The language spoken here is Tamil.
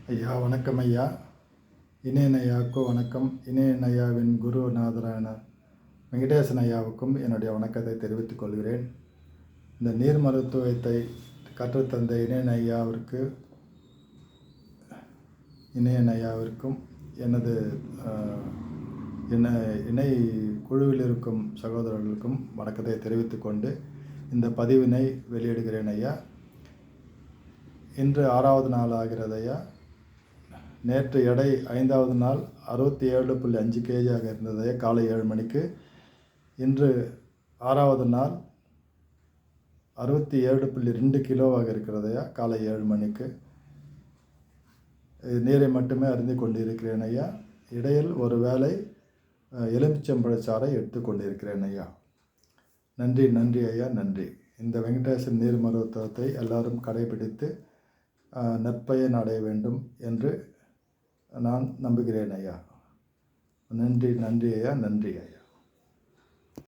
ஐயா வணக்கம் ஐயா. இணையன் ஐயாவுக்கு வணக்கம். இணையன் ஐயாவின் குருநாதரான வெங்கடேசன் ஐயாவுக்கும் என்னுடைய வணக்கத்தை தெரிவித்துக் கொள்கிறேன். இந்த நீர் மருத்துவத்தை கற்றுத்தந்த இணையன் ஐயாவிற்கும் எனது இணை குழுவில் இருக்கும் சகோதரர்களுக்கும் வணக்கத்தை தெரிவித்துக் கொண்டு இந்த பதிவினை வெளியிடுகிறேன் ஐயா. இன்று 6வது நாள் ஆகிறது ஐயா. நேற்று எடை 5வது நாள் 67.5 kg இருந்தது காலை 7 மணிக்கு. இன்று 6வது நாள் 67.2 கிலோவாக இருக்கிறதையா காலை 7 மணிக்கு. நீரை மட்டுமே அருந்தி கொண்டிருக்கிறேன் ஐயா. இடையில் ஒரு வேளை எலுமிச்சம்பழச்சாறை எடுத்துக்கொண்டிருக்கிறேன் ஐயா. நன்றி ஐயா, நன்றி. இந்த வெங்கடேசன் நீர் மருத்துவத்தை எல்லாரும் கடைபிடித்து நற்பயன் அடைய வேண்டும் என்று நான் நம்புகிறேன் ஐயா. நன்றி ஐயா, நன்றி ஐயா.